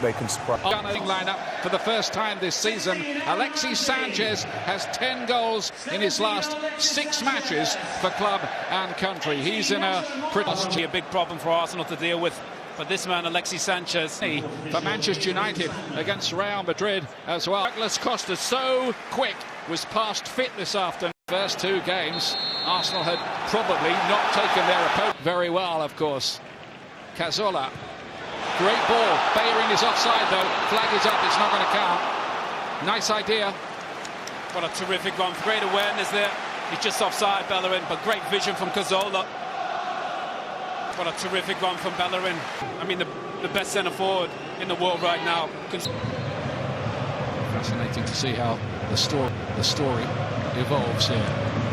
They can surprise. Starting lineup for the first time this season. Alexis Sanchez has 10 goals in his last 6 matches for club and country. He's in a big problem for Arsenal to deal with. But this man, Alexis Sanchez, for Manchester United against Real Madrid as well. Douglas Costa, so quick, was past fit this afternoon. First 2 games, Arsenal had probably not taken their opponent very well, of course. Cazorla. Great ball. Bayern is offside though. Flag is up. It's not going to count. Nice idea. What a terrific run. Great awareness there. He's just offside, Bellerin, but great vision from Cazorla. What a terrific run from Bellerin. I mean, the best centre forward in the world right now. Fascinating to see how the story evolves here.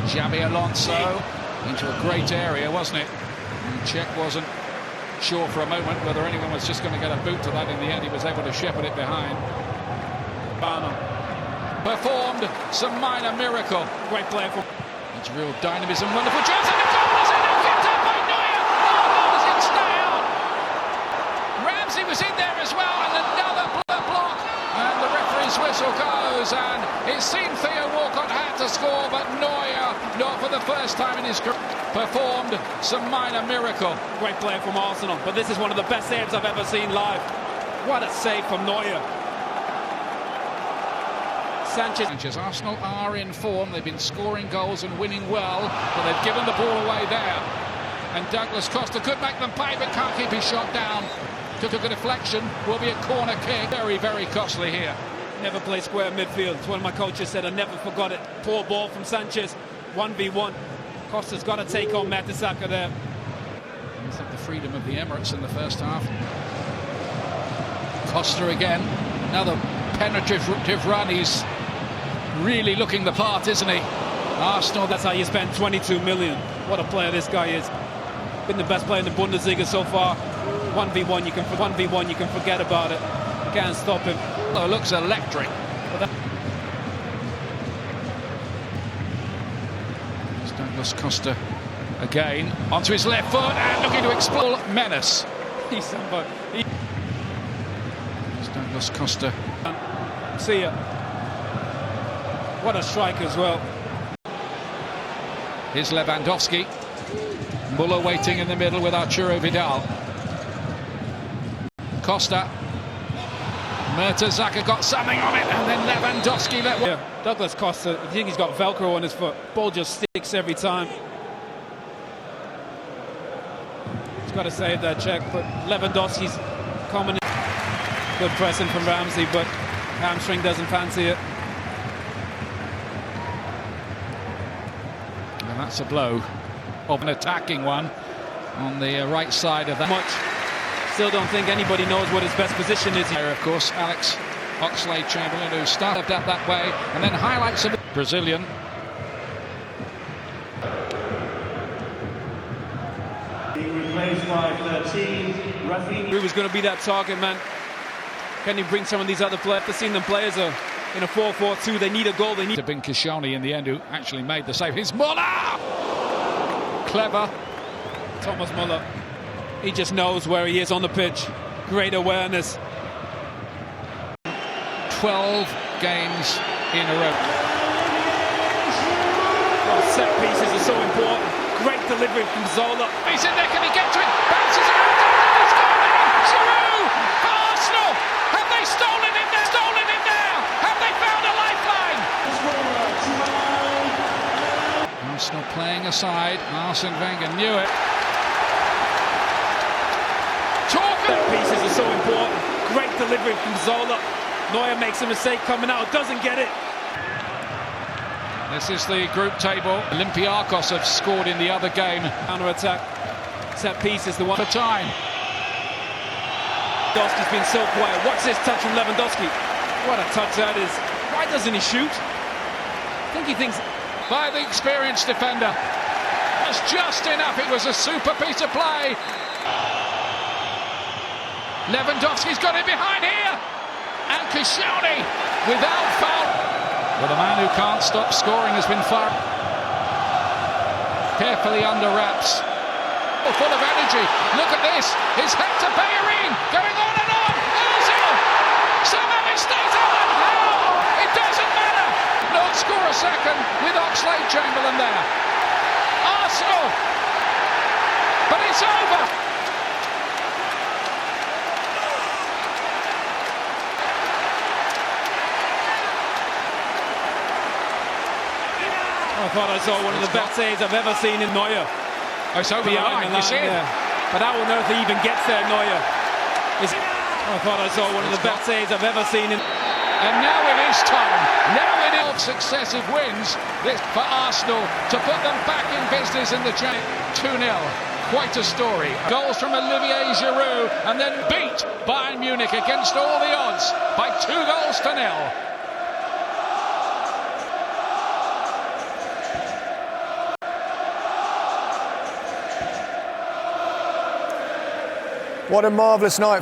Xabi Alonso into a great area, wasn't it? And Czech wasn't sure for a moment whether anyone was just going to get a boot to that. In the end, he was able to shepherd it behind. Performed some minor miracle. Great play from. It's real dynamism, wonderful chance, and the goal is in, and kept out by Neuer. Oh, how does it stay out? Ramsey was in there as well, and another block. And the referee's whistle goes, and it seemed Theo Walcott had to score, but Neuer, not for the first time in his career, performed some minor miracle. Great play from Arsenal, but this is one of the best saves I've ever seen live. What a save from Neuer. Sanchez. Arsenal are in form. They've been scoring goals and winning well, but they've given the ball away there. And Douglas Costa could make them pay, but can't keep his shot down. Took a deflection, will be a corner kick. Very, very costly here. Never play square midfield. It's one of my coaches said, I never forgot it. Poor ball from Sanchez, 1v1. Costa's got to take on Mertesacker there. He's had the freedom of the Emirates in the first half. Costa again, another penetrative run. He's really looking the part, isn't he? Arsenal. That's how you spend 22 million. What a player this guy is. Been the best player in the Bundesliga so far. 1v1, you can forget about it. You can't stop him. Oh, looks electric. Douglas Costa again onto his left foot and looking to explode. Menace. He's somebody. Douglas Costa. See ya. What a strike as well. Here's Lewandowski. Muller waiting in the middle with Arturo Vidal. Costa. Mertesacker got something on it, and then Lewandowski let one. Yeah, Douglas Costa, I think he's got Velcro on his foot. Ball just sticks every time. He's got to save that check, but Lewandowski's coming in. Good pressing from Ramsey, but hamstring doesn't fancy it. And that's a blow of an attacking one on the right side of that. Still don't think anybody knows what his best position is here. Of course, Alex Oxlade-Chamberlain, who started up that way and then highlights of Brazilian. Being replaced by 13, Rafinha. Who was going to be that target man? Can he bring some of these other players? I've seen them players are in a 4-4-2. They need a goal. They need to bring Koscielny in the end, who actually made the save. Here's Muller! Clever. Thomas Muller. He just knows where he is on the pitch. Great awareness. 12 games in a row. Oh, set pieces are so important. Great delivery from Zola. He's in there, can he get to it? Bounces around, and he's got it! Giroud! Arsenal! Have they stolen it now? Stolen it now! Have they found a lifeline? Arsenal playing aside. Arsene Wenger knew it. Pieces are so important. Great delivery from Zola. Neuer makes a mistake coming out, doesn't get it. This is the group table. Olympiacos have scored in the other game. Counter-attack. Set piece is the one for time. Lewandowski's been so quiet. Watch this touch from Lewandowski. What a touch that is. Why doesn't he shoot? I think he thinks... By the experienced defender. It's just enough. It was a super piece of play. Lewandowski's got it behind here, and Koscielny without foul. Well, the man who can't stop scoring has been fired. Carefully under wraps. Full of energy. Look at this. It's Hector Bellerin going on and on. Ozil Chamberlain there. Arsenal! But it's over! I thought I saw one of the best saves I've ever seen in Neuer. Oh, it's over the line, you see it? Yeah. But how on earth he even gets there, Neuer? I thought I saw one of the best saves I've ever seen in... And now it is time. Now it is successive wins for Arsenal to put them back in business in the Champions League. 2-0. Quite a story. Goals from Olivier Giroud and then beat Bayern Munich against all the odds by 2-0. What a marvellous night.